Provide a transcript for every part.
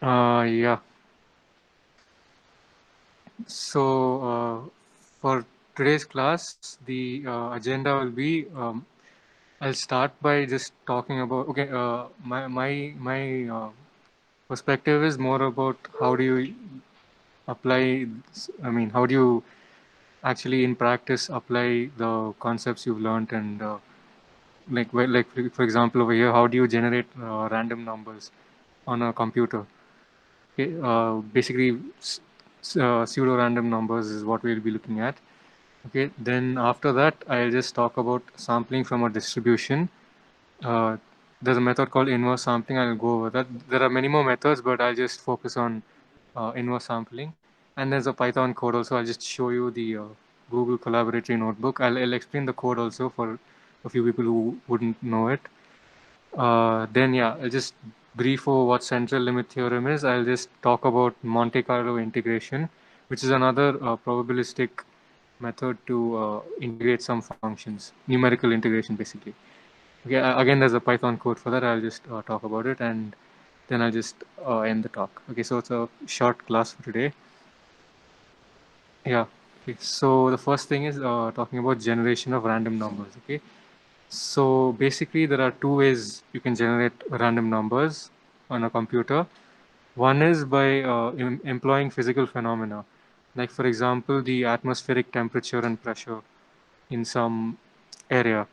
Yeah. So for today's class, the agenda will be I'll start by just talking about okay. My perspective is more about how do you apply. I mean, how do you actually in practice apply the concepts you've learned and like for example over here, how do you generate random numbers on a computer? Okay, basically pseudo random numbers is what we'll be looking at. Okay, then after that, I'll just talk about sampling from a distribution. Uh, there's a method called inverse sampling. I'll go over that. There are many more methods, but I'll just focus on inverse sampling. And there's a Python code also. I'll just show you the Google Collaboratory Notebook. I'll explain the code also for a few people who wouldn't know it. Then yeah, I'll just brief over what central limit theorem is. I'll just talk about Monte Carlo integration, which is another probabilistic method to integrate some functions, numerical integration basically. Okay, again, there's a Python code for that. I'll just talk about it and then I'll just end the talk. Okay, so it's a short class for today. Yeah. Okay, so the first thing is talking about generation of random numbers. Okay, so basically, there are two ways you can generate random numbers on a computer. One is by employing physical phenomena, like for example, the atmospheric temperature and pressure in some area.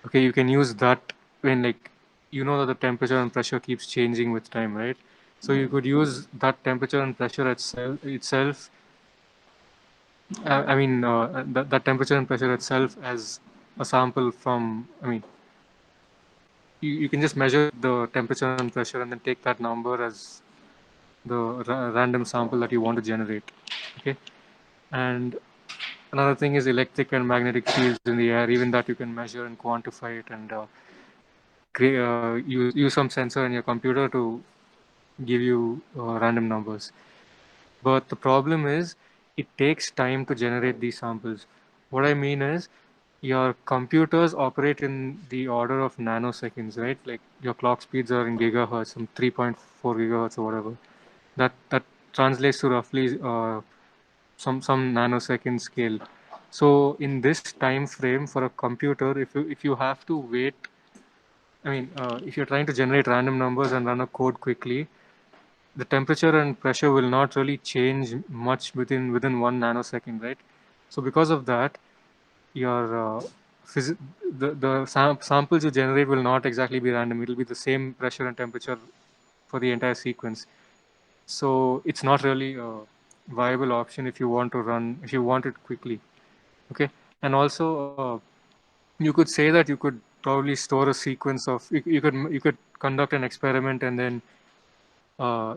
Okay, you can use that when like you know that the temperature and pressure keeps changing with time, right? So you could use that temperature and pressure itself. I mean, that temperature and pressure itself as a sample from. I mean, you can just measure the temperature and pressure and then take that number as the random sample that you want to generate. Okay, and another thing is electric and magnetic fields in the air. Even that you can measure and quantify it and use some sensor in your computer to give you random numbers. But the problem is it takes time to generate these samples. What I mean is your computers operate in the order of nanoseconds, right? Like your clock speeds are in gigahertz, some 3.4 gigahertz or whatever. That translates to roughly some nanosecond scale. So in this time frame for a computer, if you have to wait, I mean, if you're trying to generate random numbers and run a code quickly, the temperature and pressure will not really change much within 1 nanosecond, right? So because of that, your samples you generate will not exactly be random. It will be the same pressure and temperature for the entire sequence. So it's not really a viable option if you want it quickly. Okay, and also you could say that you could probably store a sequence of you could conduct an experiment and then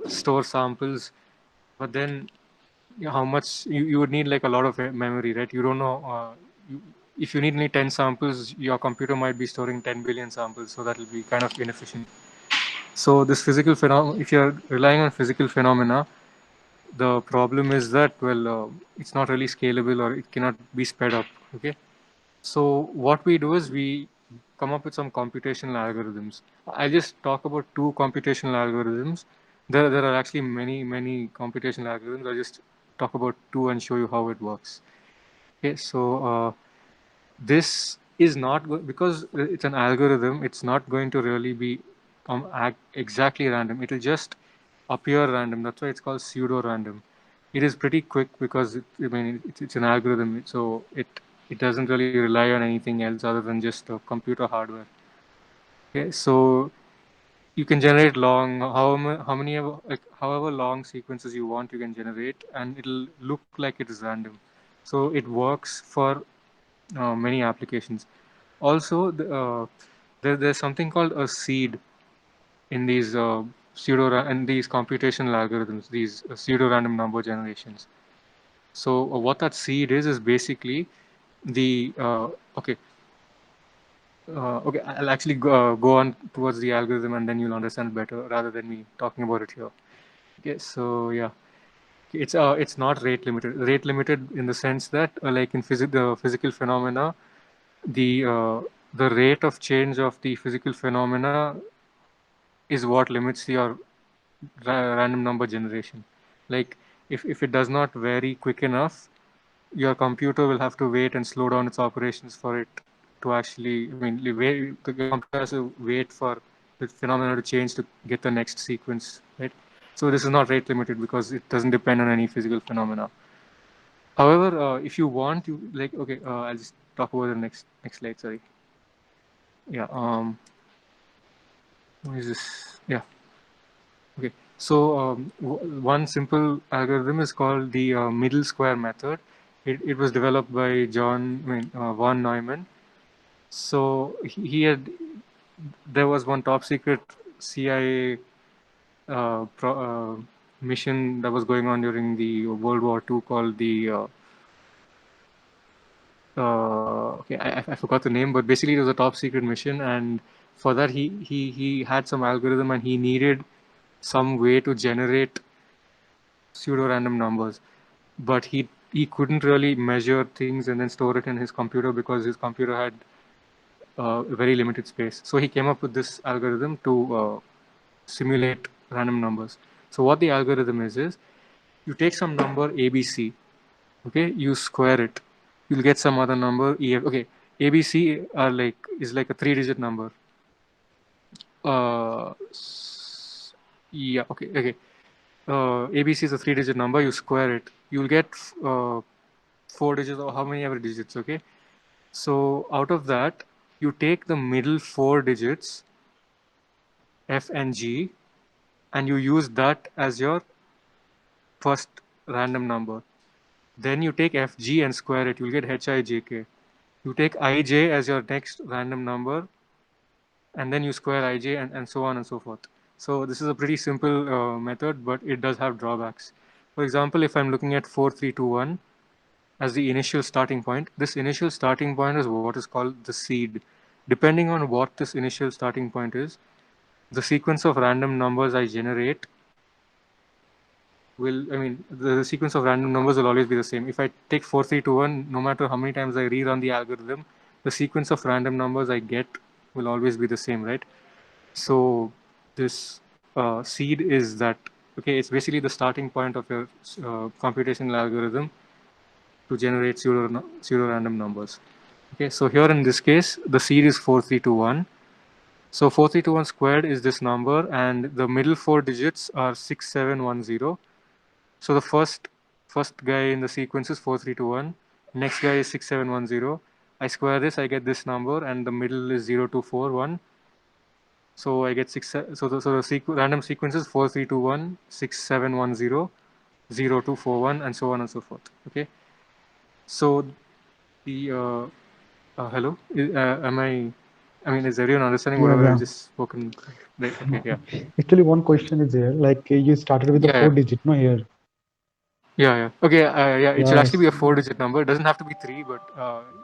store samples, but then how much you would need like a lot of memory, right? You don't know if you need only 10 samples, your computer might be storing 10 billion samples, so that will be kind of inefficient. So this physical phenomena, if you're relying on physical phenomena, the problem is that well it's not really scalable or it cannot be sped up. Okay, so what we do is we come up with some computational algorithms. I'll just talk about two computational algorithms. There are actually many computational algorithms. I'll just talk about two and show you how it works. Okay, so this is not because it's an algorithm. It's not going to really be exactly random. It will just appear random. That's why it's called pseudo random. It is pretty quick because it's an algorithm, so it doesn't really rely on anything else other than just computer hardware. Okay, so you can generate long how many like however long sequences you want you can generate, and it'll look like it is random. So it works for many applications. Also, there's something called a seed in these in these computational algorithms, these pseudo random number generations. So what that seed is basically the okay. Okay, I'll actually go on towards the algorithm and then you'll understand better rather than me talking about it here. Okay, so yeah, it's not rate limited. Rate limited in the sense that like in the physical phenomena, the uh, the rate of change of the physical phenomena is what limits your random number generation. Like if it does not vary quick enough, your computer will have to wait and slow down its operations for it to actually, I mean, the computer has to wait for the phenomena to change to get the next sequence, right? So this is not rate limited because it doesn't depend on any physical phenomena. However, if you want, you like, okay, I'll just talk about the next slide. Sorry. Yeah. What is this? Yeah. Okay. So one simple algorithm is called the middle square method. It was developed by von Neumann. So he had, there was one top secret CIA mission that was going on during the World War II called the okay, I forgot the name, but basically it was a top secret mission, and for that he had some algorithm and he needed some way to generate pseudo random numbers, but he couldn't really measure things and then store it in his computer because his computer had very limited space. So he came up with this algorithm to simulate random numbers. So what the algorithm is you take some number ABC, okay, you square it, you'll get some other number EF. Okay, ABC is like a 3-digit number. Uh, yeah, okay. ABC is a 3-digit number. You square it, you'll get 4 digits or how many ever digits. Okay, so out of that, you take the middle 4 digits F and G, and you use that as your first random number. Then you take Fg and square it, you'll get Hij. You take Ij as your next random number, and then you square Ij, and so on and so forth. So this is a pretty simple method, but it does have drawbacks. For example, if I'm looking at 4321 as the initial starting point, this initial starting point is what is called the seed. Depending on what this initial starting point is, the sequence of random numbers I generate the sequence of random numbers will always be the same. If I take 4321, no matter how many times I rerun the algorithm, the sequence of random numbers I get will always be the same, right? So this seed is that, okay, it's basically the starting point of your computational algorithm to generate pseudo random numbers. Okay, so here in this case, the seed is 4321. So 4321 squared is this number, and the middle 4 digits are 6710. So the first guy in the sequence is 4321. Next guy is 6710. I square this, I get this number, and the middle is 0241. So I get random sequence is 4321, 6710, 0241, and so on and so forth. Okay. So the hello, am I? I mean, is everyone understanding Yeah, whatever I've yeah. just spoken? Right. Okay. Yeah. Actually, one question is there. Like you started with the Yeah. four Yeah. digit, no here. Yeah. Okay. Yeah. It should actually Yes. be a 4-digit number. It doesn't have to be three, but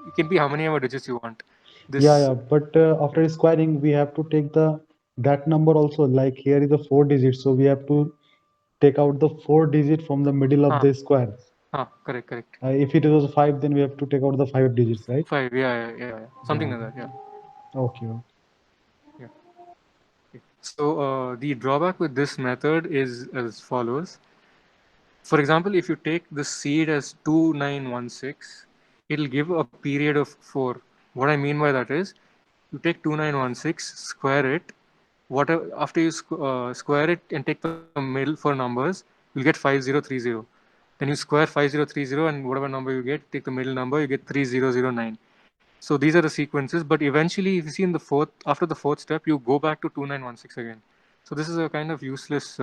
it can be how many ever digits you want. Yeah, This. yeah. But after squaring, we have to take the that number also. Like here is the four digits, so we have to take out the four digit from the middle of Ah. the square. Correct. If it was five, then we have to take out the five digits, right? 5. Yeah. Something Yeah. like that. Yeah. Okay. Yeah. Okay. So the drawback with this method is as follows. For example, if you take the seed as 2916, it'll give a period of 4. What I mean by that is, you take 2916, square it. Whatever after you square it and take the middle for numbers, you'll get 5030. Then you square 5030, and whatever number you get, take the middle number, you get 3009. So these are the sequences, but eventually, if you see in the fourth, after the fourth step, you go back to 2916 again. So this is a kind of useless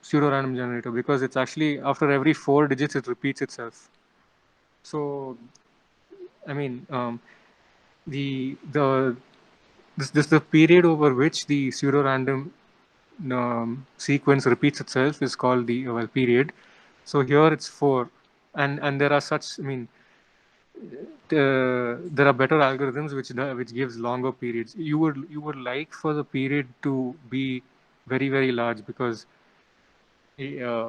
pseudo random generator because it's actually after every 4 digits it repeats itself. So I mean, the this the period over which the pseudo random sequence repeats itself is called the period. So here it's 4, and there are such. I mean, there are better algorithms which gives longer periods. You would like for the period to be very large because uh,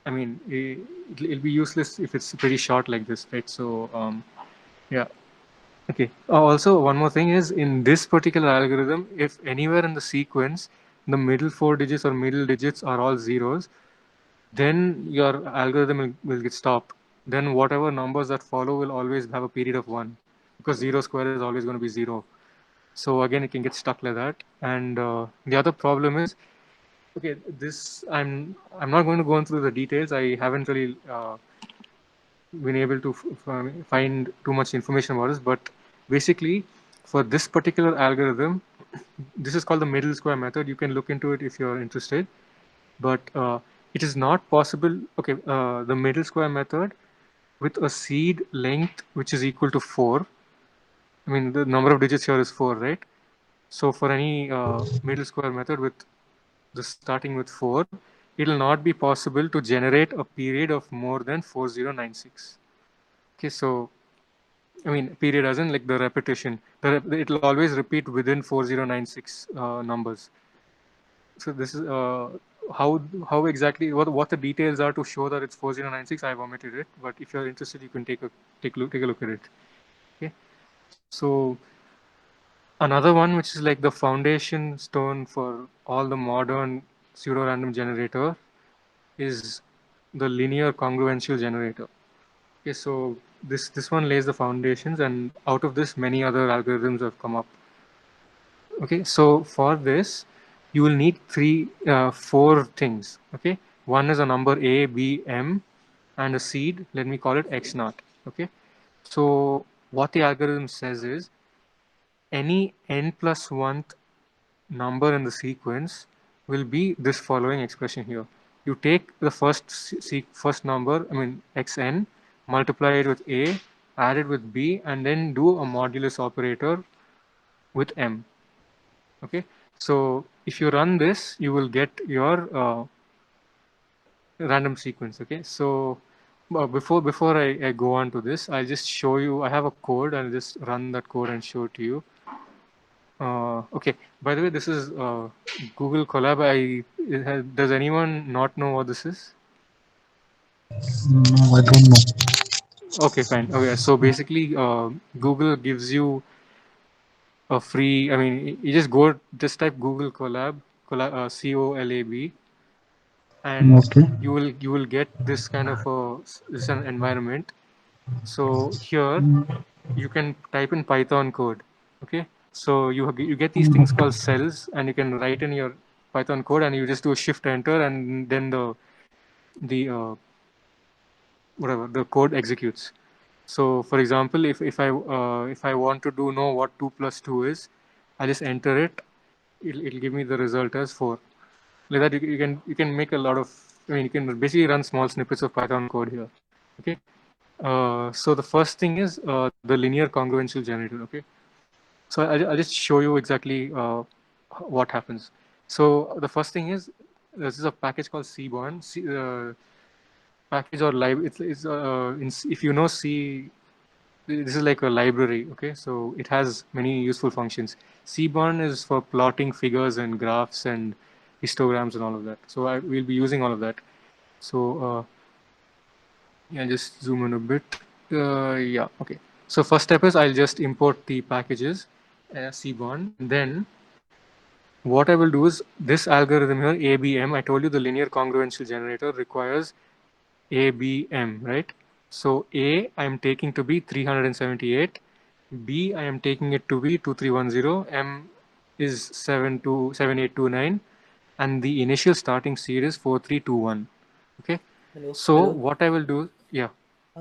I mean it'll be useless if it's pretty short like this, right? So yeah. Okay. Also, one more thing is in this particular algorithm, if anywhere in the sequence the middle 4 digits or middle digits are all zeros, then your algorithm will get stopped. Then whatever numbers that follow will always have a period of 1, because 0 square is always going to be 0. So again, it can get stuck like that. And the other problem is, okay, this I'm not going to go into the details. I haven't really been able to find too much information about this, but basically for this particular algorithm, this is called the middle square method. You can look into it if you're interested, but it is not possible. Okay, the middle square method with a seed length which is equal to 4. I mean, the number of digits here is 4, right? So for any middle square method with the starting with 4, it will not be possible to generate a period of more than 4096. Okay, so I mean, period as in like the repetition. It'll always repeat within 4096 numbers. So this is how exactly what the details are to show that it's 4096. I've omitted it, but if you're interested, you can take a look at it. Okay, so another one which is like the foundation stone for all the modern pseudo random generator is the linear congruential generator. Okay, so this one lays the foundations, and out of this, many other algorithms have come up. Okay, so for this, you will need four things. Okay, one is a number A, B, M, and a seed. Let me call it X naught. Okay, so what the algorithm says is any n plus one number in the sequence will be this following expression here. You take the first number, I mean xn, multiply it with a, add it with b, and then do a modulus operator with m. Okay, so if you run this, you will get your random sequence. Okay, so before I go on to this, I'll just show you. I have a code. I'll just run that code and show it to you. Okay. By the way, this is Google Colab. Does anyone not know what this is? No, I don't know. Okay, fine. Okay, so basically, Google gives you a free. I mean, you just type Google Colab, COLAB, and Okay. you will get this kind of this an environment. So here you can type in Python code. Okay, so you get these things called cells, and you can write in your Python code, and you just do a shift enter, and then the whatever the code executes. So for example, if I want to know what 2 plus 2 is, I just enter it. It'll give me the result as 4. Like that, you can make a lot of. I mean, you can basically run small snippets of Python code here. Okay. So the first thing is the linear congruential generator. Okay. So I'll just show you exactly what happens. So the first thing is this is a package called Seaborn. Package or library. If you know C, this is like a library. Okay, so it has many useful functions. Seaborn is for plotting figures and graphs and histograms and all of that. So we'll be using all of that. So yeah, just zoom in a bit. Yeah, okay. So first step is I'll just import the packages Seaborn, and then what I will do is this algorithm here, ABM, I told you the linear congruential generator requires ABM, right? So A, I am taking to be 378. B, I am taking it to be 2310. M is 7829. And the initial starting seed is 4321. Okay. Hello, So hello. what I will do, yeah.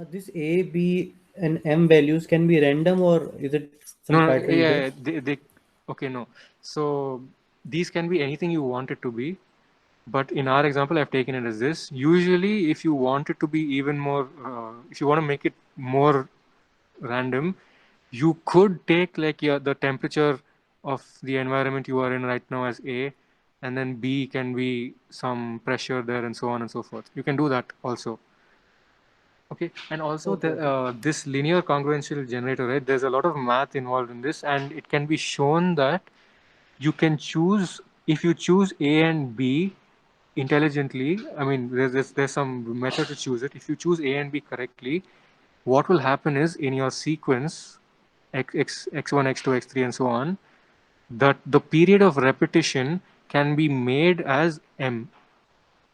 This A, B, and M values can be random, or is it some No, pattern yeah, there? okay, no. So these can be anything you want it to be. But in our example, I've taken it as this. Usually, if you want it to be even more, if you want to make it more random, you could take like the temperature of the environment you are in right now as A, and then B can be some pressure there and so on and so forth. You can do that also. Okay, and also Okay, okay. this linear congruential generator, right? There's a lot of math involved in this, and it can be shown that you can choose if you choose A and B intelligently. I mean, there's some method to choose it. If you choose A and B correctly, what will happen is in your sequence x1, x2, x3, and so on, that the period of repetition can be made as m.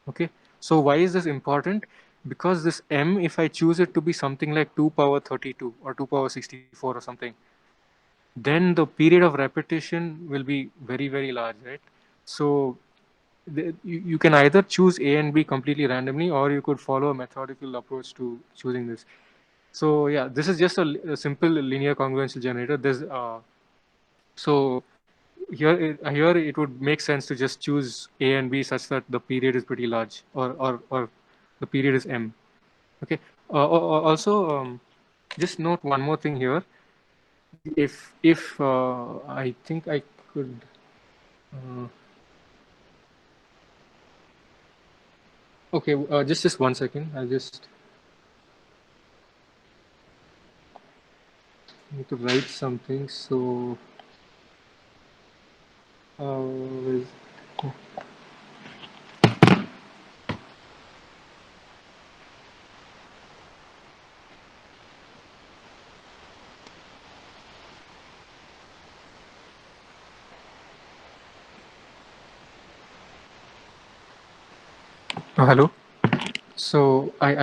Okay, so why is this important? Because this m, if I choose it to be something like 2 power 32 or 2 power 64 or something, then the period of repetition will be very, very large, right? So you can either choose A and B completely randomly, or you could follow a methodical approach to choosing this. So yeah, this is just a simple linear congruential generator. So here it would make sense to just choose A and B such that the period is pretty large, or the period is m. Okay. Also, just note one more thing here. If I think I could. Uh, okay, just 1 second. I'll just need to write something. So, where is- hello. So I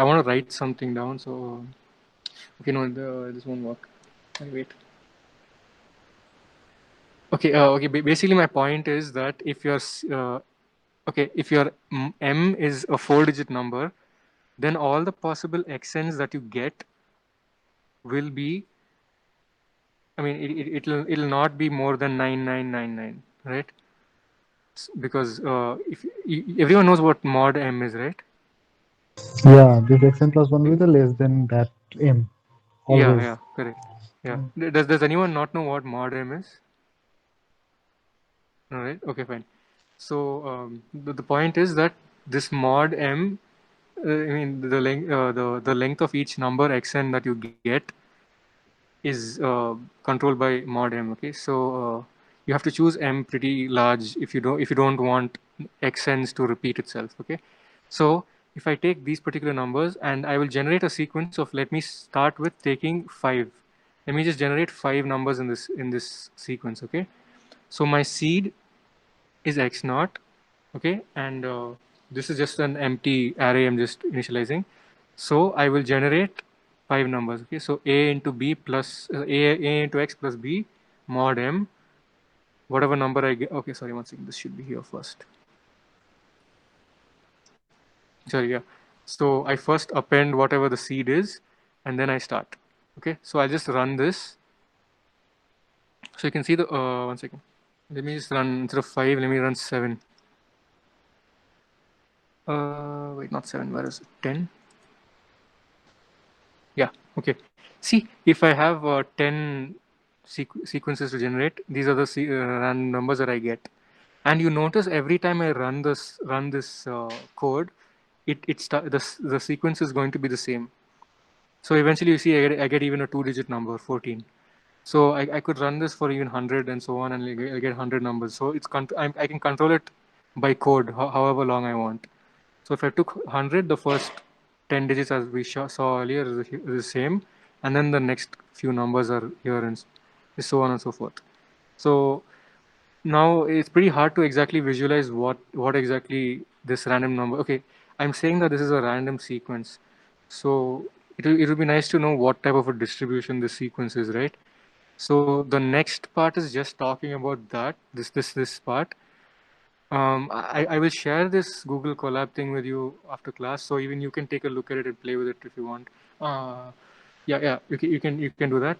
want to write something down. So okay, no, this won't work. Wait. Okay. Okay. Basically, my point is that if okay, if your m is a 4-digit number, then all the possible xn's that you get will be. I mean, it'll not be more than 9999, right? Because if everyone knows what mod m is, right? Yeah, this xn plus 1 will be the less than that m, Yeah. always. Yeah. Correct. Yeah. Does anyone not know what mod m is? All right. Okay. Fine. So the point is that this mod m, I mean the length of each number xn that you get is controlled by mod m. Okay, so you have to choose m pretty large if you don't want xn's to repeat itself. Okay, so if I take these particular numbers and I will generate a sequence of, let me start with taking 5. Let me just generate 5 numbers in this sequence. Okay, so my seed is x naught. Okay, and this is just an empty array I'm just initializing. So I will generate 5 numbers. Okay, so a into b plus a into x plus b mod m, whatever number I get. Okay, sorry, one second, this should be here first. Sorry, yeah. So I first append whatever the seed is, and then I start. Okay, so I'll just run this. So you can see the one second. Let me just run, instead of 5, let me run 7. Wait, not 7. Where is it? 10. Yeah. Okay. See, if I have 10 sequences to generate, these are the random numbers that I get. And you notice every time I run this code, the sequence is going to be the same. So eventually, you see, I get even a 2-digit number, 14. So I could run this for even 100 and so on, and I get 100 numbers. So I can control it by code, however long I want. So if I took 100, the first 10 digits, as we saw earlier, is the same, and then the next few numbers are here, and so on and so forth. So now it's pretty hard to exactly visualize what exactly this random number. Okay, I'm saying that this is a random sequence, so it'll be nice to know what type of a distribution this sequence is, right? So the next part is just talking about that this part. I will share this Google Colab thing with you after class, so even you can take a look at it and play with it if you want. Uh, yeah, you can do that.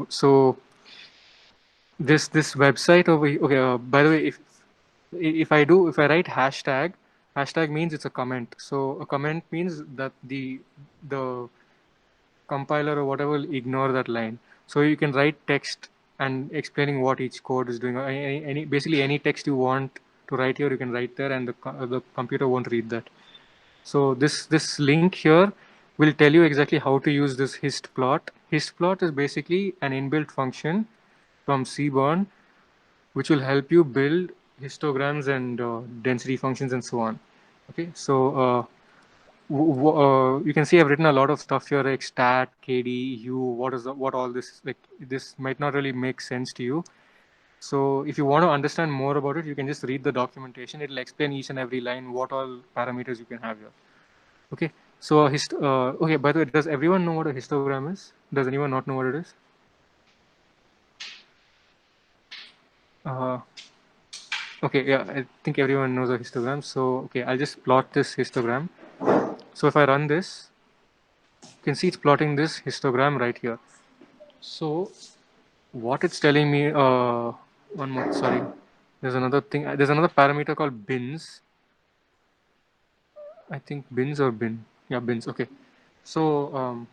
So this website over here. Okay. By the way, if I write hashtag means it's a comment. So a comment means that the compiler or whatever will ignore that line. So you can write text and explaining what each code is doing. Basically any text you want to write here, you can write there, and the computer won't read that. So this link here will tell you exactly how to use this hist plot. Hist plot is basically an inbuilt function from Seaborn, which will help you build histograms and density functions and so on. Okay, so you can see I've written a lot of stuff here, like stat, KD, U. What all this, like? This might not really make sense to you, So if you want to understand more about it, you can just read the documentation. It'll explain each and every line what all parameters you can have here. Okay. So okay. By the way, does everyone know what a histogram is? Does anyone not know what it is? Uh, okay. Yeah, I think everyone knows a histogram. So okay, I'll just plot this histogram. So if I run this, you can see it's plotting this histogram right here. So what it's telling me, one more, sorry. There's another thing. There's another parameter called bins. I think bins or bin. Yeah, bins. Okay. So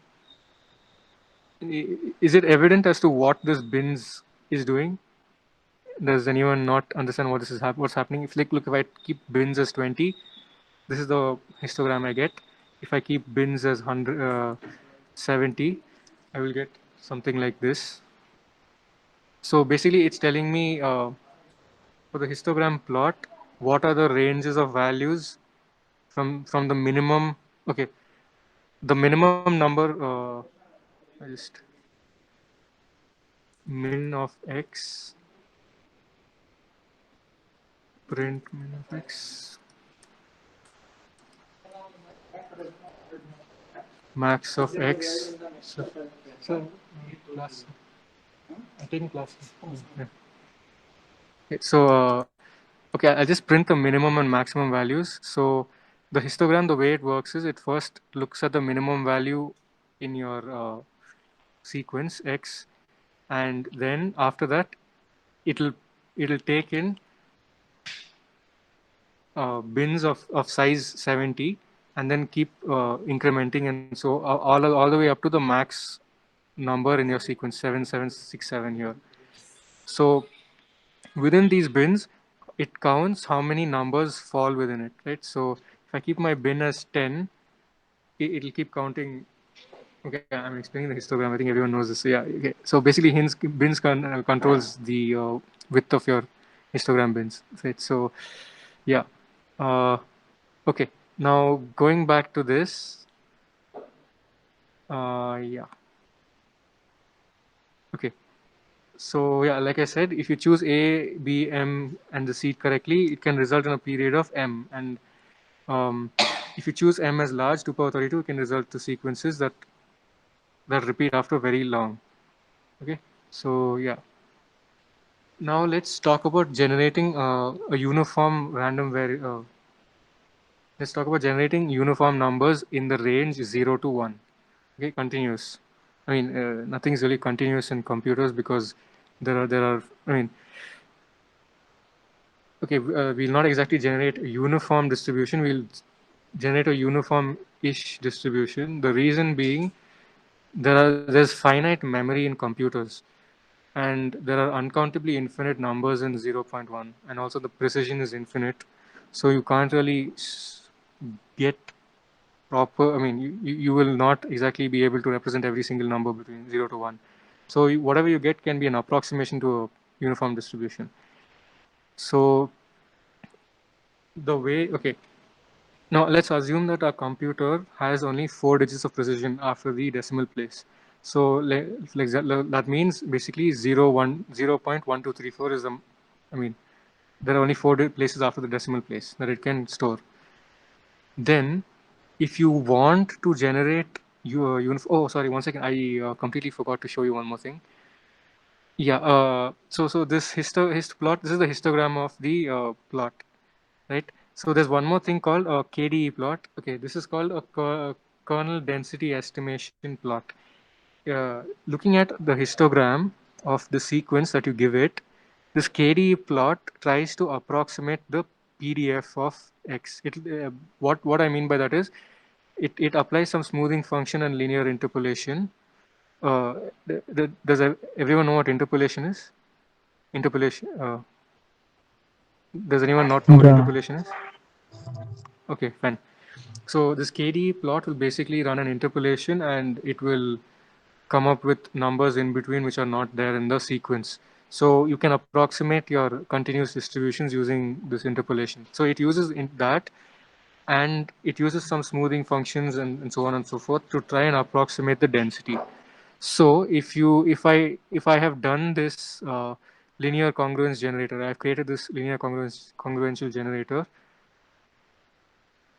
is it evident as to what this bins is doing? Does anyone not understand what this is what's happening? If like look, if I keep bins as 20, this is the histogram I get. If I keep bins as 70, I will get something like this. So basically, it's telling me for the histogram plot, what are the ranges of values from the minimum. Okay, the minimum number. I just min of x, print min of x, max of x. So class. I taking class. Yeah. Okay, so okay, I'll just print the minimum and maximum values. So the histogram, the way it works is it first looks at the minimum value in your sequence x, and then after that it'll take in bins of size 70, and then keep incrementing, and so all the way up to the max number in your sequence 7767 here. So within these bins, it counts how many numbers fall within it, right? So if I keep my bin as 10, it'll keep counting. Okay, I'm explaining the histogram. I think everyone knows this. So yeah, okay. So basically, bins controls the width of your histogram bins, right? So yeah. Uh, okay. Now going back to this. Yeah. Okay. So yeah, like I said, if you choose A, B, M, and the seed correctly, it can result in a period of M. And if you choose M as large, 2 power 32, it can result to sequences that repeat after very long. Okay. So yeah. Now let's talk about generating a uniform random let's talk about generating uniform numbers in the range 0 to 1. Okay, continuous. I mean, nothing is really continuous in computers because there are. I mean, okay, we'll not exactly generate a uniform distribution. We'll generate a uniform-ish distribution. The reason being there's finite memory in computers, and there are uncountably infinite numbers in 0.1, and also the precision is infinite, so you can't really get proper. I mean, you will not exactly be able to represent every single number between 0 to 1. So whatever you get can be an approximation to a uniform distribution. So the way, okay, now let's assume that our computer has only 4 digits of precision after the decimal place. So like that means basically 0.1234 is the, I mean, there are only 4 places after the decimal place that it can store. Then if you want to generate your oh sorry, one second, I completely forgot to show you one more thing. Yeah, so this plot, this is the histogram of the plot, right? So there's one more thing called a KDE plot. Okay, this is called a kernel density estimation plot. Looking at the histogram of the sequence that you give it, this KDE plot tries to approximate the PDF of X. What I mean by that is it applies some smoothing function and linear interpolation. Does everyone know what interpolation is? Interpolation. Does anyone not know what Yeah. interpolation is? Okay, fine. So this KDE plot will basically run an interpolation, and it will come up with numbers in between which are not there in the sequence. So you can approximate your continuous distributions using this interpolation. So it uses that, and it uses some smoothing functions and so on and so forth to try and approximate the density. So if I have done this linear congruence generator. I've created this linear congruential generator,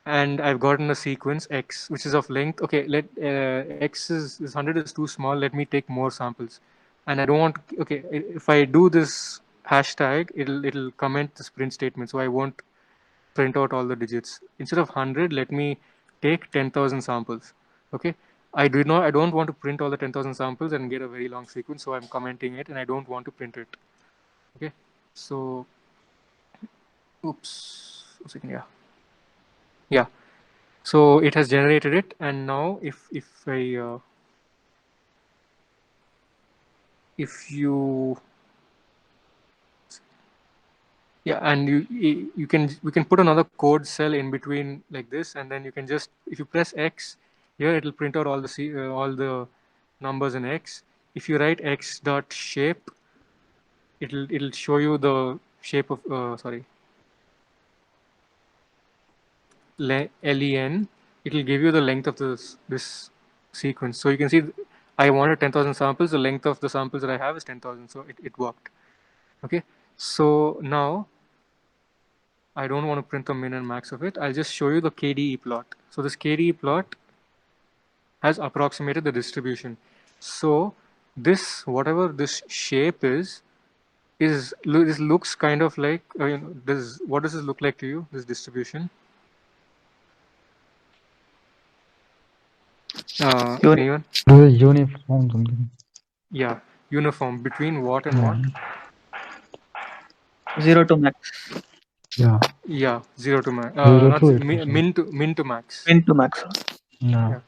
and I've gotten a sequence x, which is of length. Okay, let x is 100 is too small. Let me take more samples, and I don't want. Okay, if I do this hashtag, it'll comment this print statement, so I won't print out all the digits. Instead of 100, let me take 10,000 samples. Okay, I don't want to print all the 10,000 samples and get a very long sequence, so I'm commenting it, and I don't want to print it. Okay, so oops, a second, yeah. So it has generated it, and now if you yeah, and we can put another code cell in between like this, and then you can just, if you press X here, it'll print out all the numbers in X. If you write X dot shape, it'll show you the shape of len. It'll give you the length of this sequence. So you can see I wanted 10,000 samples. The length of the samples that I have is 10,000. So it worked. Okay. So now I don't want to print the min and max of it. I'll just show you the KDE plot. So this KDE plot has approximated the distribution. So this, whatever this shape is this looks kind of like, what does this look like to you, this distribution? Anyone? Uniform something. Yeah, uniform between what and what? 0 to max. Yeah. Yeah, 0 to max. Min to max. Min to max. Yeah.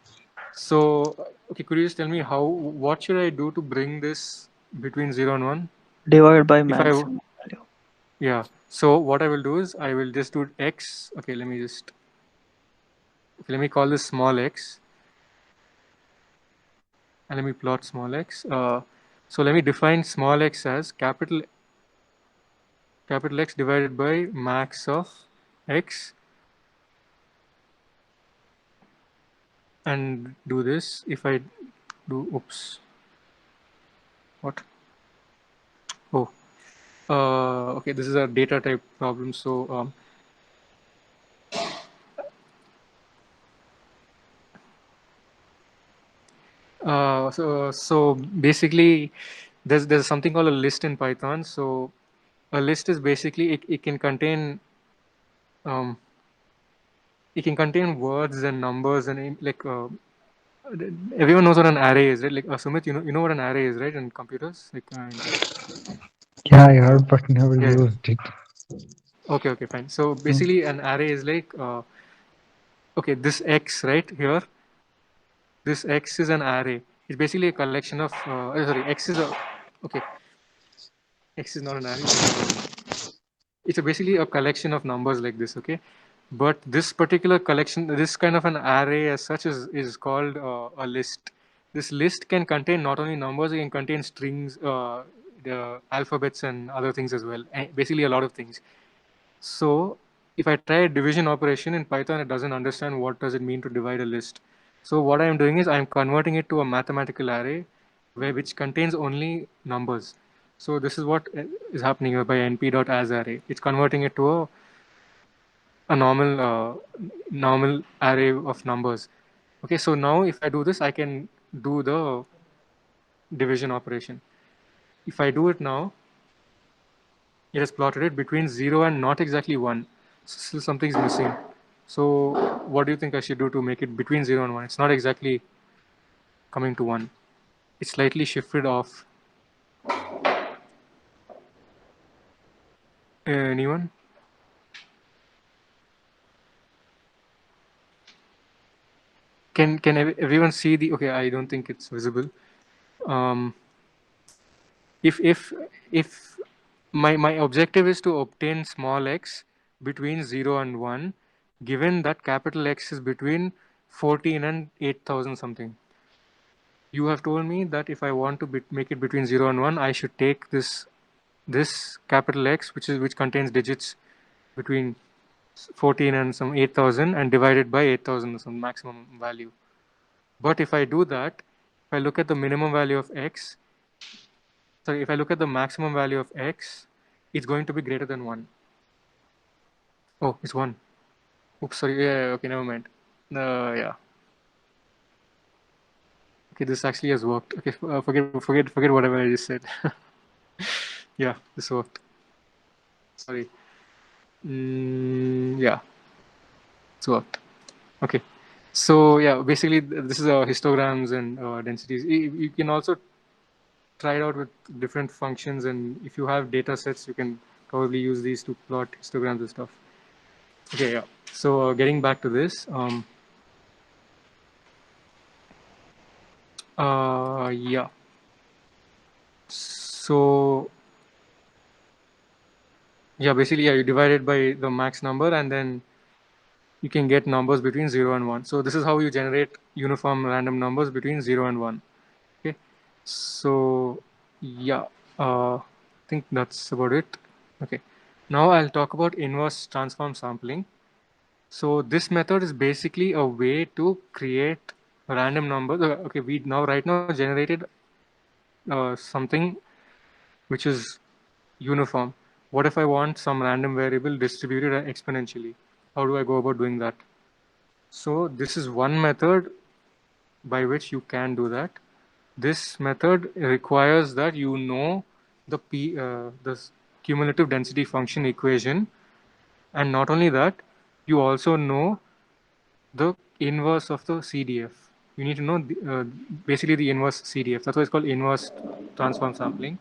So, okay, could you just tell me what should I do to bring this between 0 and 1? Divided by maximum value. Yeah. So what I will do is I will just do x. Okay, let me call this small x. And let me plot small x. So let me define small x as capital X divided by max of x, and do this. If I do, oops, what? Oh, okay, this is a data type problem. So so basically there's something called a list in Python. So a list is basically it can contain words and numbers and like everyone knows what an array is, right? Like Sumit, you know what an array is, right? In computers, like yeah, I heard but never used it. Okay, fine. So basically an array is like okay, this x right here, this x is an array. It's basically a collection of sorry, x is not an array. It's basically a collection of numbers like this, okay? But this particular collection, this kind of an array as such is called a list. This list can contain not only numbers, it can contain strings, the alphabets and other things as well. Basically a lot of things. So if I try a division operation in Python, it doesn't understand what does it mean to divide a list. So what I'm doing is I'm converting it to a mathematical array which contains only numbers. So this is what is happening here by np.asArray. It's converting it to a normal array of numbers. Okay, so now if I do this, I can do the division operation. If I do it now, it has plotted it between 0 and not exactly 1. So still something's missing. So what do you think I should do to make it between 0 and 1? It's not exactly coming to 1. It's slightly shifted off. Anyone? Can everyone see the? Okay, I don't think it's visible. If my objective is to obtain small x between 0 and 1, given that capital X is between 14 and 8,000 something. You have told me that if I want to make it between 0 and 1, I should take this capital X, which contains digits between 14 and some 8,000, and divide it by 8,000, some maximum value. But if I do that, if I look at the minimum value of X, sorry, if I look at the maximum value of x, it's going to be greater than 1. Oh, it's 1. Oops, sorry. Yeah, okay, never mind. Yeah. Okay, this actually has worked. Okay, forget whatever I just said. Yeah, this worked. Sorry. Yeah, it's worked. Okay. So yeah, basically this is histograms and densities. You can also try it out with different functions, and if you have data sets, you can probably use these to plot histograms and stuff. Okay, yeah. So getting back to this, yeah. So yeah, basically, yeah, you divide it by the max number, and then you can get numbers between 0 and 1. So this is how you generate uniform random numbers between 0 and 1. Okay. So yeah, I think that's about it. Okay. Now I'll talk about inverse transform sampling. So this method is basically a way to create random numbers. Okay, we now right now generated something which is uniform. What if I want some random variable distributed exponentially? How do I go about doing that? So this is one method by which you can do that. This method requires that you know the cumulative density function equation, and not only that, you also know the inverse of the CDF. You need to know basically the inverse CDF. That's why it's called inverse transform sampling.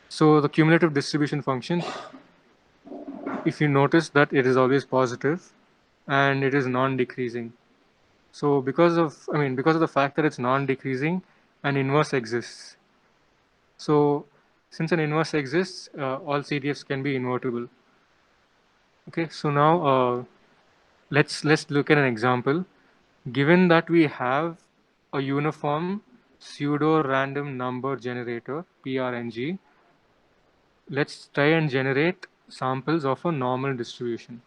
So the cumulative distribution function, if you notice that it is always positive and it is non-decreasing. So because of the fact that it's non-decreasing, an inverse exists. So since an inverse exists, all CDFs can be invertible. Okay, so now let's look at an example. Given that we have a uniform pseudo-random number generator, PRNG, let's try and generate samples of a normal distribution.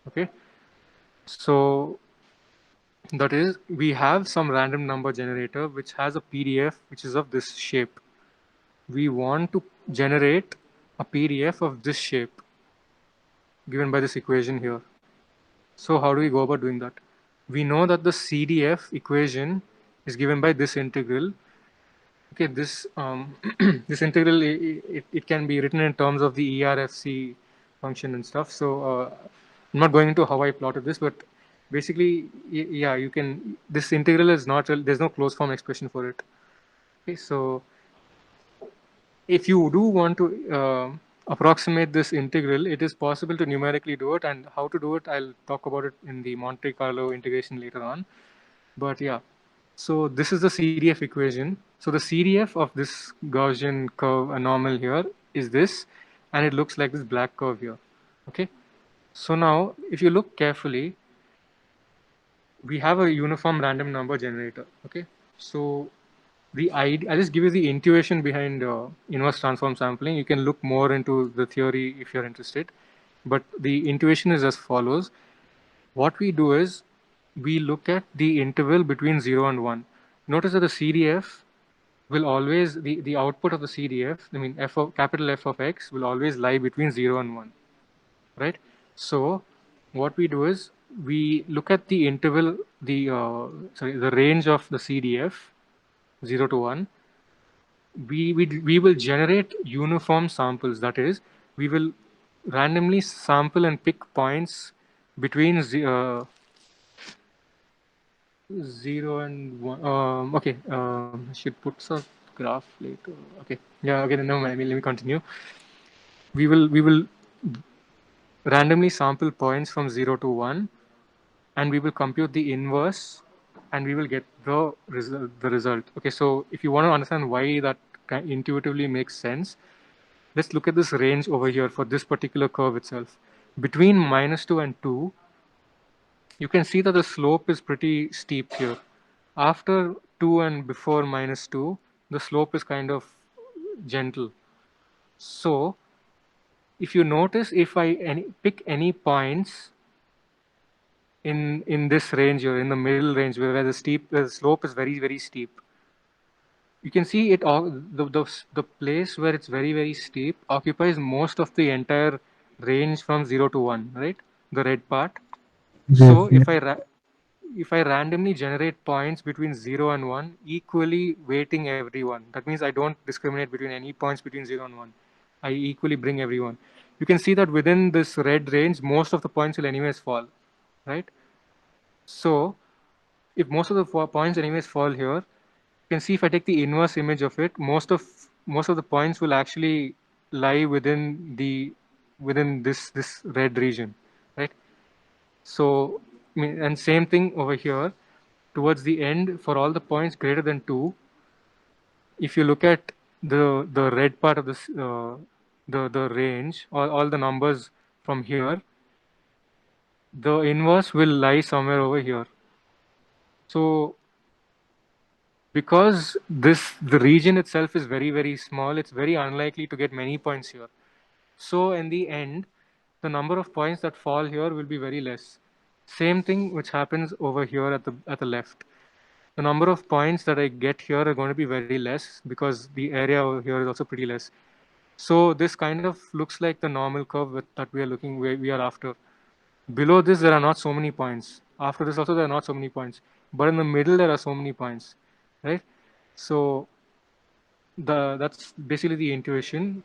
Okay, so that is, we have some random number generator which has a PDF which is of this shape. We want to generate a PDF of this shape given by this equation here. So how do we go about doing that? We know that the CDF equation is given by this integral. Okay, this this integral, it can be written in terms of the ERFC function and stuff. So I'm not going into how I plotted this, but basically, yeah, you can. This integral is not. There's no closed form expression for it. Okay, so if you do want to approximate this integral, it is possible to numerically do it, and how to do it, I'll talk about it in the Monte Carlo integration later on. But yeah, so this is the CDF equation. So the CDF of this Gaussian curve, a normal here, is this, and it looks like this black curve here. Okay, so now if you look carefully, we have a uniform random number generator. Okay, so I'll just give you the intuition behind inverse transform sampling. You can look more into the theory if you're interested, but the intuition is as follows. What we do is we look at the interval between 0 and 1. Notice that the CDF will always, the output of the CDF, I mean capital F of x, will always lie between 0 and 1, right? So what we do is we look at the interval, the range of the CDF, 0 to 1. We will generate uniform samples. That is, we will randomly sample and pick points between 0 and 1. Okay, I should put some graph later. Okay, yeah, okay, no, let me continue. We will randomly sample points from 0 to 1, and we will compute the inverse, and we will get the result. Okay, so if you want to understand why that intuitively makes sense, let's look at this range over here for this particular curve itself. Between -2 and 2, you can see that the slope is pretty steep here. After 2 and before -2, the slope is kind of gentle. So if you notice, if I pick any points in this range here, in the middle range, where the slope is very, very steep, you can see it all, the place where it's very, very steep occupies most of the entire range from 0 to 1, right? The red part. Yes, So yes. if I randomly generate points between 0 and 1, equally weighting everyone, that means I don't discriminate between any points between 0 and 1. I equally bring everyone. You can see that within this red range, most of the points will anyways fall, right? So if most of the points anyways fall here, you can see if I take the inverse image of it, most of the points will actually lie within this red region, right? So I mean, and same thing over here towards the end for all the points greater than 2. If you look at the red part of this the range, all the numbers from here, the inverse will lie somewhere over here. So because the region itself is very, very small, it's very unlikely to get many points here. So in the end, the number of points that fall here will be very less. Same thing which happens over here at the left. The number of points that I get here are going to be very less because the area over here is also pretty less. So this kind of looks like the normal curve that we are after. Below this, there are not so many points. After this also, there are not so many points. But in the middle, there are so many points, right? So that's basically the intuition.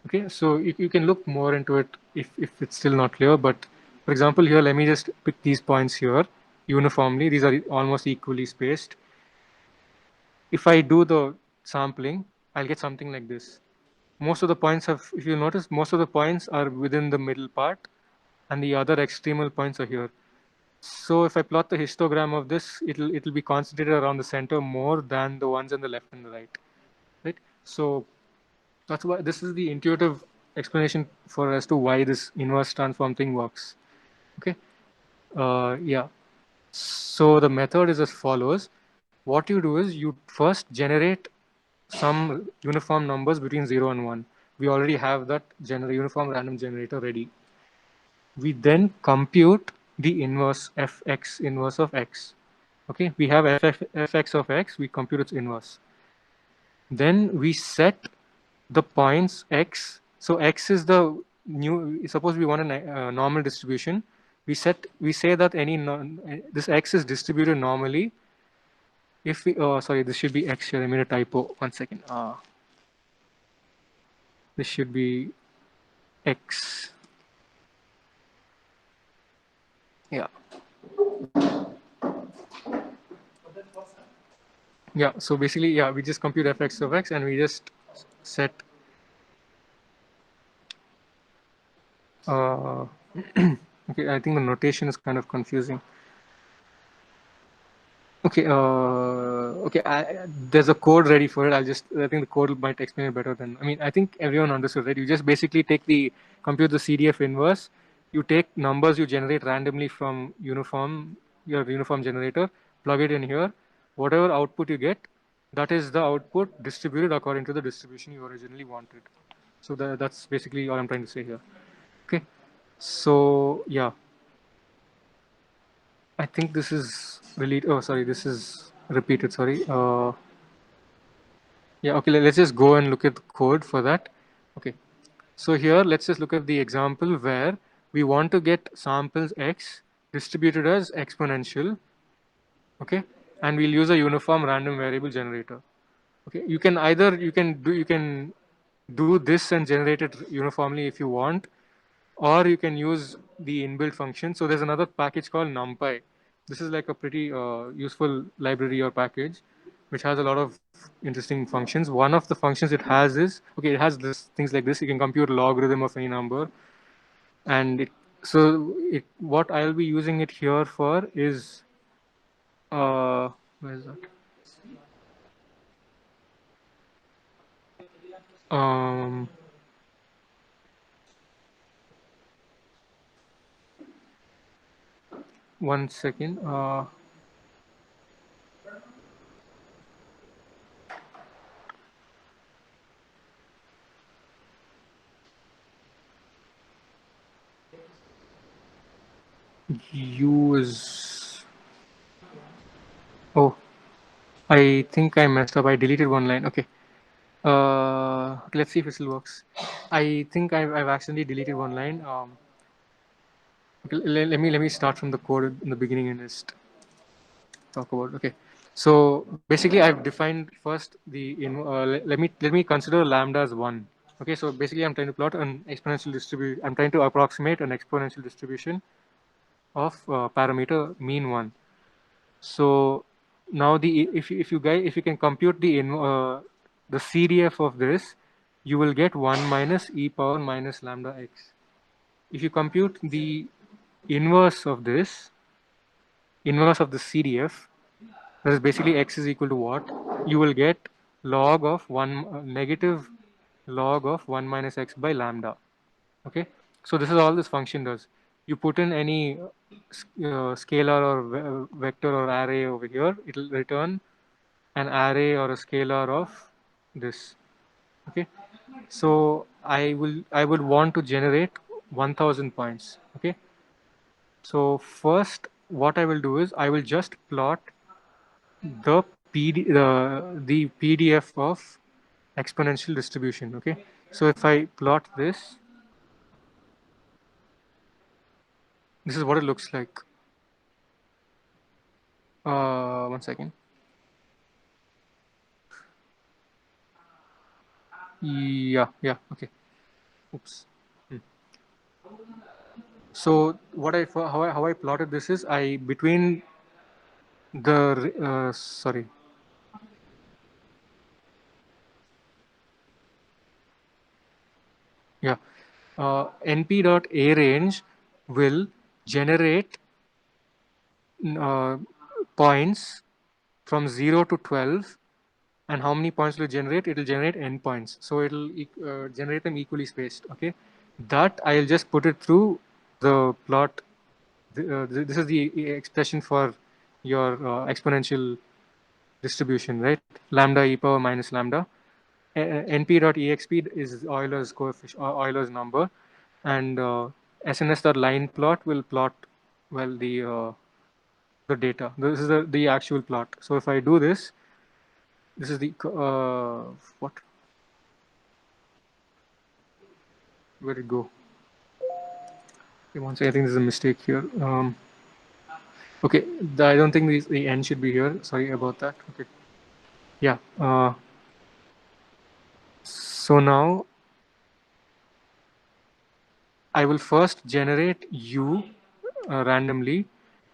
Okay, so you can look more into it if it's still not clear. But for example, here, let me just pick these points here uniformly. These are almost equally spaced. If I do the sampling, I'll get something like this. Most of the points have, if you notice, most of the points are within the middle part and the other extremal points are here. So if I plot the histogram of this, it'll be concentrated around the center more than the ones on the left and the right, right? So that's why this is the intuitive explanation for as to why this inverse transform thing works. Okay, yeah. So the method is as follows. What you do is you first generate some uniform numbers between 0 and 1. We already have that uniform random generator ready. We then compute the inverse fx inverse of x. Okay, we have fx of x, we compute its inverse. Then we set the points x. So x is the new, suppose we want a normal distribution. We say that this x is distributed normally if we, oh, sorry, this should be x here. I made a typo. 1 second. This should be x. Yeah. Yeah. So basically, yeah, we just compute fx of x and we just set. Okay, I think the notation is kind of confusing. Okay, okay. There's a code ready for it. I think the code might explain it better than. I mean, I think everyone understood, right? You just basically compute the CDF inverse. You take numbers you generate randomly from your uniform generator, plug it in here. Whatever output you get, that is the output distributed according to the distribution you originally wanted. So that's basically all I'm trying to say here. Okay. So yeah. I think this is oh, sorry, this is repeated, sorry. Yeah, okay, let's just go and look at the code for that. Okay, so here, let's just look at the example where we want to get samples X distributed as exponential, okay? And we'll use a uniform random variable generator. Okay, you can do this and generate it uniformly if you want, or you can use the inbuilt function. So there's another package called NumPy. This is like a pretty useful library or package, which has a lot of interesting functions. One of the functions it has is, okay, it has things like this. You can compute logarithm of any number, and what I'll be using it here for is, where is that? Um, 1 second. U is, oh, I think I messed up. I deleted one line. Okay. Let's see if it still works. I think I've accidentally deleted one line. Okay, let me start from the code in the beginning and just talk about. Okay. So basically, I've defined first let me consider lambda as 1. Okay. So basically, I'm trying to plot an exponential distribution. I'm trying to approximate an exponential distribution of parameter mean 1. So now if you can compute the CDF of this, you will get 1 minus e power minus lambda x. If you compute the inverse of this, inverse of the CDF, that is basically x is equal to what? You will get log of negative log of 1 minus x by lambda. Okay, so this is all this function does. You put in any scalar or vector or array over here, it will return an array or a scalar of this. Okay, so I would want to generate 1000 points. Okay, so first what I will do is I will just plot the the PDF of exponential distribution. Okay, so if I plot this is what it looks like. One second. Yeah, okay. Oops. Hmm. So how I plotted this is I between the sorry. Yeah. np.arange will generate uh, points from 0 to 12. And how many points will it generate? It will generate n points. So it will generate them equally spaced. Okay. That I'll just put it through the plot. This is the expression for your exponential distribution, right? Lambda e power minus lambda. np.exp is Euler's coefficient, Euler's number, and sns.line plot will plot well the data. This is the actual plot. So if I do this, this is the what? Where did it go? Okay, one second. I think there's a mistake here. Okay, I don't think the n should be here. Sorry about that. Okay. Yeah. So now I will first generate u randomly.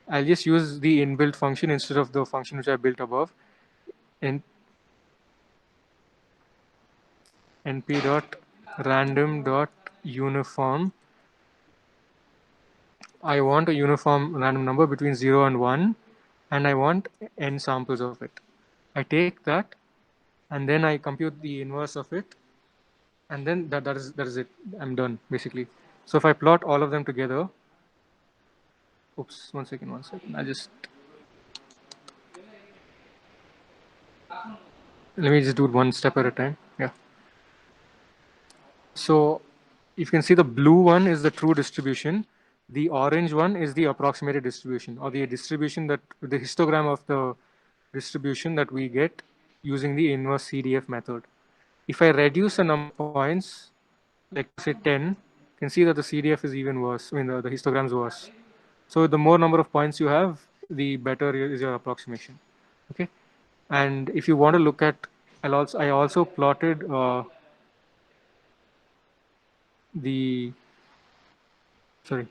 I'll just use the inbuilt function instead of the function which I built above. And np dot random dot uniform. I want a uniform random number between 0 and 1, and I want n samples of it. I take that, and then I compute the inverse of it, and then that is it. I'm done basically. So if I plot all of them together, oops, one second. I just let me just do it one step at a time. Yeah. So you can see the blue one is the true distribution. The orange one is the approximated distribution, or the distribution that the histogram of the distribution that we get using the inverse CDF method. If I reduce the number of points, like say 10, you can see that the CDF is even worse. I mean, the histogram is worse. So the more number of points you have, the better is your approximation. Okay. And if you want to look at, I also plotted the, sorry.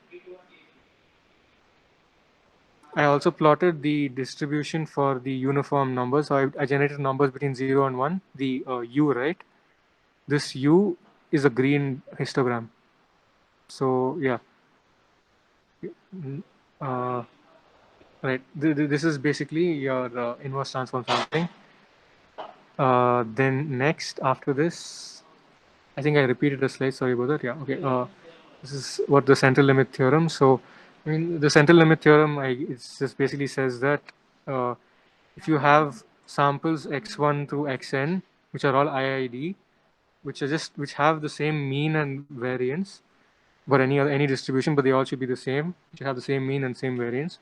I also plotted the distribution for the uniform numbers. So I generated numbers between 0 and 1, the U, right? This U is a green histogram. So yeah. Uh, right. This is basically your inverse transform sampling. Then next, after this, I think I repeated a slide. Sorry about that. Yeah. Okay. This is what the central limit theorem. So, I mean, the central limit theorem, it just basically says that if you have samples x1 through xn, which are all IID, which have the same mean and variance, but any distribution, but they all should be the same, which have the same mean and same variance.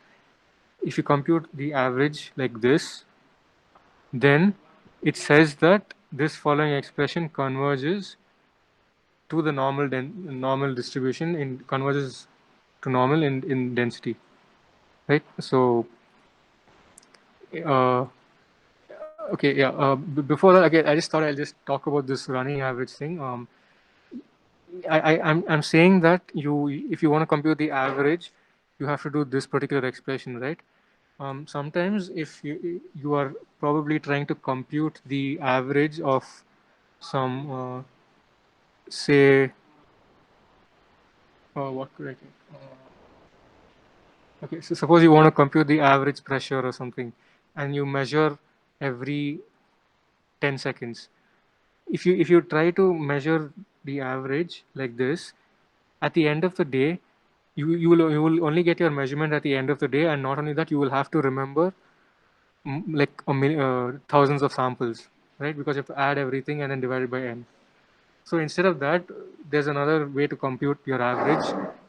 If you compute the average like this, then it says that this following expression converges to the normal distribution in converges to normal in density, right? So uh, okay, yeah. Before that, okay, I just thought I'll just talk about this running average thing. I'm saying that if you want to compute the average, you have to do this particular expression, right? Sometimes if you are probably trying to compute the average of some say what could I take? Okay, so suppose you want to compute the average pressure or something, and you measure every 10 seconds. If you try to measure the average like this, at the end of the day, you will only get your measurement at the end of the day, and not only that, you will have to remember like thousands of samples, right? Because you have to add everything and then divide it by n. So instead of that, there's another way to compute your average,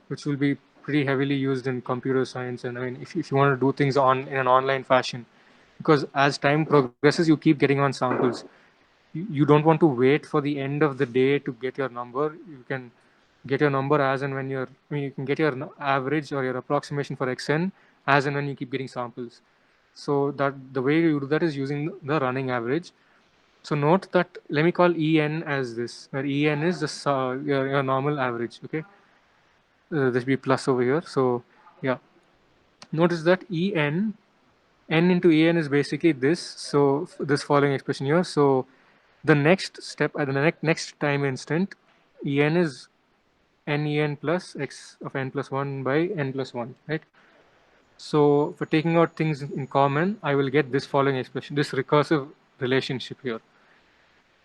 which will be pretty heavily used in computer science. And I mean, if you want to do things in an online fashion, because as time progresses, you keep getting on samples. You don't want to wait for the end of the day to get your number. You can get your number as and when you can get your average or your approximation for xn as and when you keep getting samples. So that the way you do that is using the running average. So note that let me call En as this, where En is your normal average. Okay, there should be plus over here. So yeah, notice that n into En is basically this. So this following expression here. So the next step at the next time instant, En is n plus x of n plus 1 by n plus 1, right? So for taking out things in common, I will get this following expression, this recursive relationship here.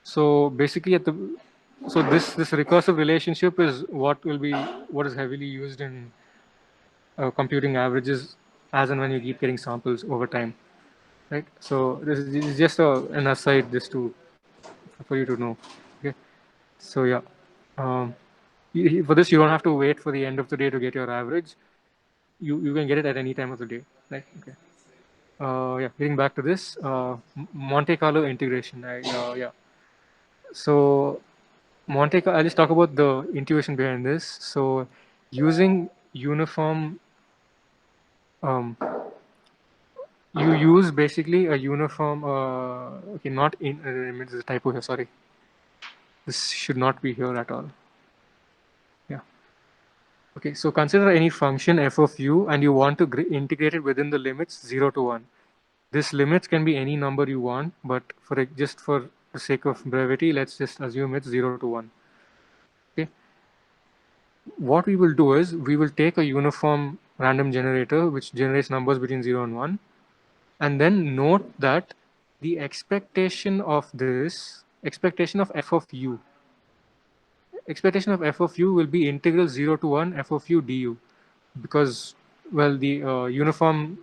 So basically this recursive relationship is what is heavily used in computing averages as and when you keep getting samples over time, right? So this is just an aside just for you to know. Okay, so yeah, um, for this you don't have to wait for the end of the day to get your average. You can get it at any time of the day, right? Okay. Yeah, getting back to this Monte Carlo integration. Yeah. So I'll just talk about the intuition behind this. So using uniform, um, you use basically a uniform. Okay, not in. There's a typo here. Sorry, this should not be here at all. Yeah. Okay. So consider any function f of u, and you want to integrate it within the limits 0 to 1. This limits can be any number you want, but just for the sake of brevity, let's just assume it's 0 to 1. Okay. What we will do is we will take a uniform random generator which generates numbers between 0 and 1, and then note that the expectation of f of u will be integral 0 to 1 f of u du, because well the uniform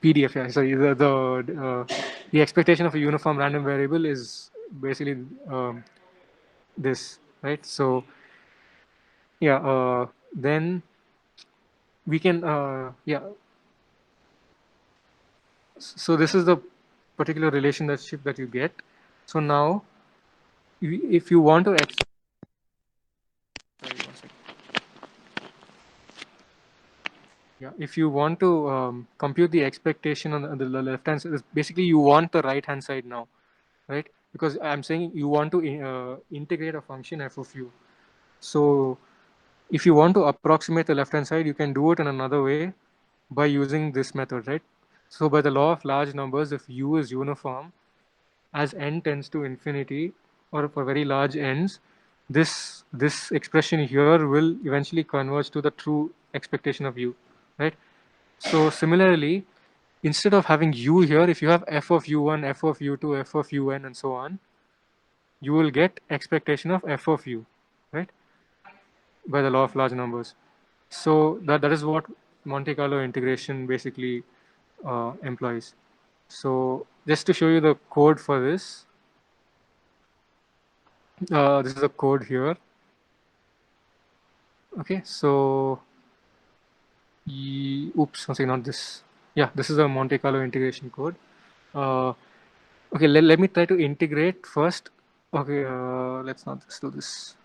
PDF. Yeah, sorry, the expectation of a uniform random variable is basically this, right? So yeah, then we can yeah. So this is the particular relationship that you get. So now, if you want to sorry, 1 second. Yeah, if you want to compute the expectation on the left hand side, basically you want the right hand side now, right? Because I'm saying you want to integrate a function f of u. So if you want to approximate the left hand side, you can do it in another way by using this method, right? So by the law of large numbers, if u is uniform, as n tends to infinity, or for very large n's, this expression here will eventually converge to the true expectation of u, right? So similarly, instead of having u here, if you have f of u1, f of u2, f of un, and so on, you will get expectation of f of u, right? By the law of large numbers. So that is what Monte Carlo integration basically employs. So just to show you the code for this, this is the code here. Okay, so Oops, one second, not this. Yeah, this is a Monte Carlo integration code. Okay, let me try to integrate first. Okay, let's not just do this.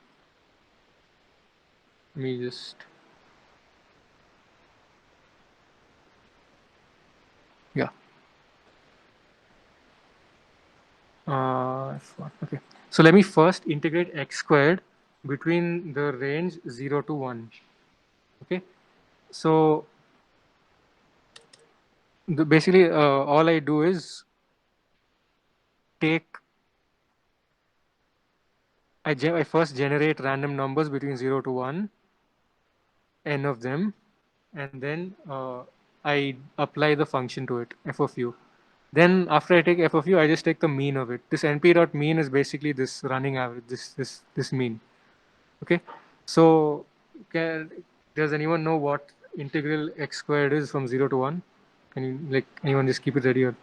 Let me just. Yeah. Okay. So let me first integrate x squared between the range 0 to 1. Okay. So basically, all I do is take, I first generate random numbers between 0 to 1, n of them, and then I apply the function to it, f of u. Then after I take f of u, I just take the mean of it. This np dot mean is basically this running average, this mean. Okay, so does anyone know what integral x squared is from 0 to 1? Can you, like, anyone just keep it ready? Or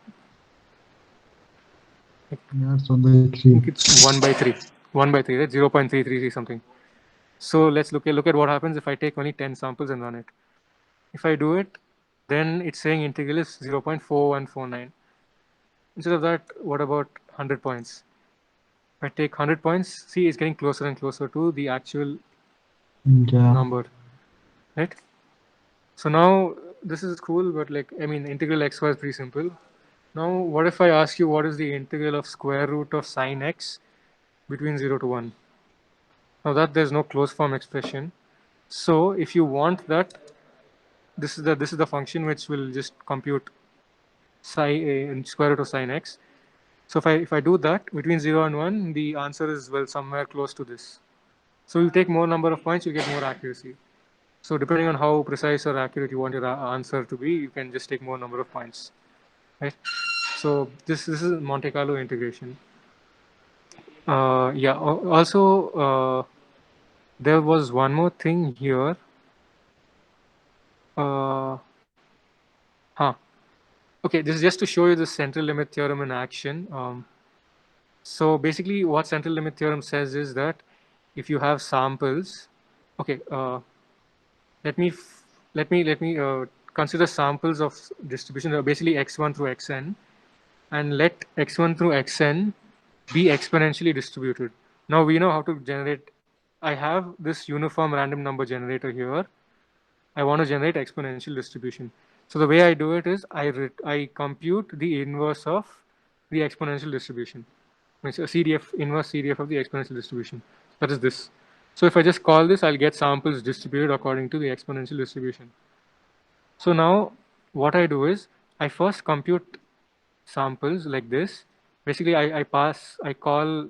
Yeah, it's on the I three. think it's 1 by 3. 1 by 3, right? 0.333 something. So let's look at what happens if I take only 10 samples and run it. If I do it, then it's saying integral is 0.4149. Instead of that, what about 100 points? If I take 100 points, see, it's getting closer and closer to the actual Yeah. number, right? So now this is cool, but like, I mean, integral xy is pretty simple. Now, what if I ask you what is the integral of square root of sine x between 0 to 1? Now that there's no closed form expression. So if you want that, this is the function which will just compute sine square root of sine x. So if I do that between 0 and 1, the answer is, well, somewhere close to this. So you take more number of points, you get more accuracy. So depending on how precise or accurate you want your answer to be, you can just take more number of points, right? So this is Monte Carlo integration. Yeah. Also, there was one more thing here. Huh. Okay, this is just to show you the central limit theorem in action. So basically, what central limit theorem says is that if you have samples, okay, let me consider samples of distribution, basically x1 through xn, and let x1 through xn be exponentially distributed. Now we know how to generate. I have this uniform random number generator here. I want to generate exponential distribution. So the way I do it is I compute the inverse of the exponential distribution. It's a CDF, inverse CDF of the exponential distribution. That is this. So if I just call this, I'll get samples distributed according to the exponential distribution. So now what I do is I first compute samples like this. Basically, I call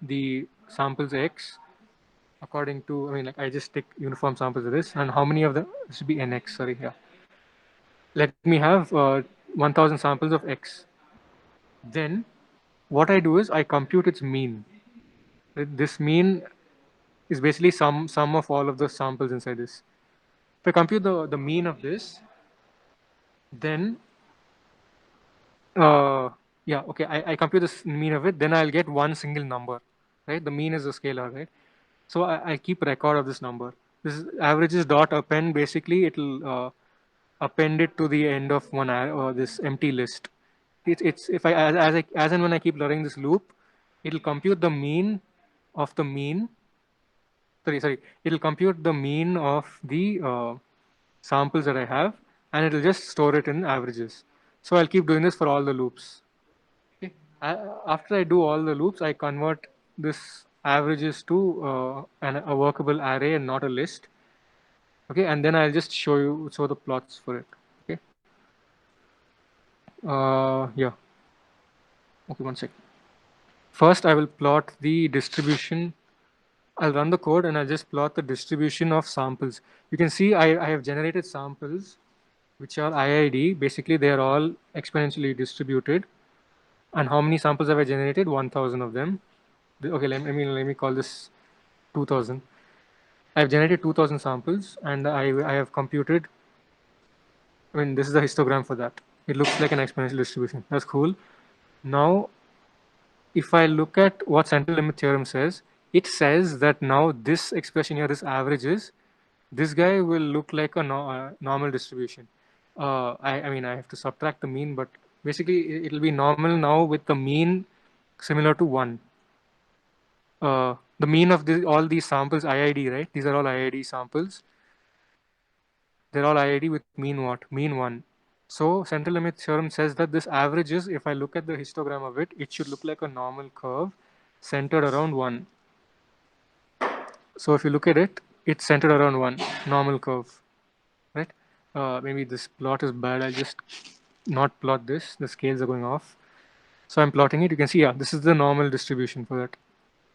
the samples x according to, I mean, like, I just take uniform samples of this, and how many of them, this should be nx, sorry, yeah. Let me have 1000 samples of x. Then what I do is I compute its mean. This mean is basically sum of all of the samples inside this. If I compute the mean of this, then yeah, okay, I compute the mean of it, then I'll get one single number, right? The mean is a scalar, right? So I keep record of this number. This is averages dot append. Basically, it'll append it to the end of one this empty list. It's if I as and when I keep running this loop, it'll compute the mean of the mean. Sorry. It'll compute the mean of the samples that I have, and it'll just store it in averages. So I'll keep doing this for all the loops. Okay. After I do all the loops, I convert this averages to a workable array and not a list. Okay, and then I'll just show the plots for it. Okay. Yeah. Okay, one sec. First, I will plot the distribution. I'll run the code and I'll just plot the distribution of samples. You can see I have generated samples which are IID. Basically, they are all exponentially distributed. And how many samples have I generated? 1000 of them. Okay, let me call this 2000. I've generated 2000 samples and I have computed. I mean, this is the histogram for that. It looks like an exponential distribution. That's cool. Now, if I look at what central limit theorem says, it says that now this expression here, this averages, this guy will look like a normal distribution. I mean, I have to subtract the mean, but basically it'll be normal now with the mean similar to 1. The mean of all these samples, IID, right? These are all IID samples. They're all IID with mean what? Mean 1. So central limit theorem says that this averages, if I look at the histogram of it, it should look like a normal curve centered around 1. So if you look at it, it's centered around 1, normal curve, right? Maybe this plot is bad. I'll just not plot this. The scales are going off. So I'm plotting it. You can see, yeah, this is the normal distribution for that.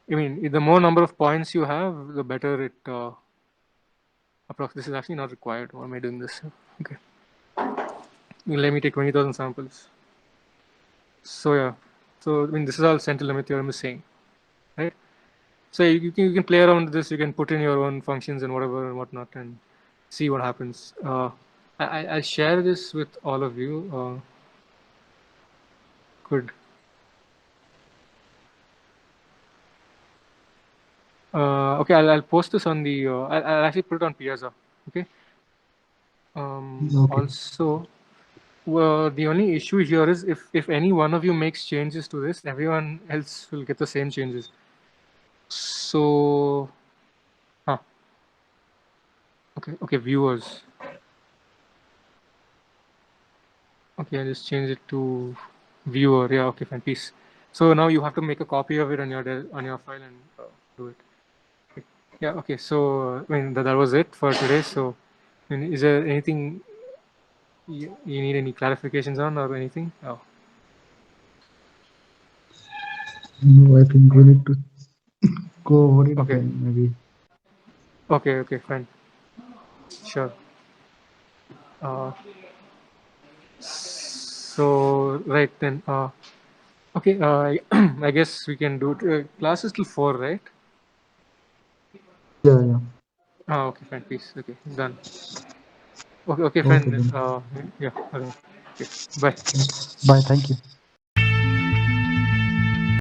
I mean, the more number of points you have, the better it this is actually not required. Why am I doing this? Okay. Let me take 20,000 samples. So yeah. So I mean, this is all central limit theorem is saying, right? So you can play around with this. You can put in your own functions and whatever and whatnot and see what happens. I'll share this with all of you. Good. Okay, I'll post this on the. I'll actually put it on Piazza. Okay. Okay. Also, the only issue here is if any one of you makes changes to this, everyone else will get the same changes. So, okay, viewers. Okay, I just change it to viewer. Yeah, okay, fine, peace. So now you have to make a copy of it on your file and do it. Okay. Yeah, okay. So I mean that was it for today. So, I mean, is there anything you need any clarifications on or anything? Oh. No, I think we need to go over it Okay. then maybe. Okay, fine. Sure. So right then. Okay. I guess we can do it. Class is till 4, right? Yeah. Okay, fine. Peace. Okay, done. Okay, fine. Okay, Then. then. Yeah. Okay. Bye. Bye. Thank you.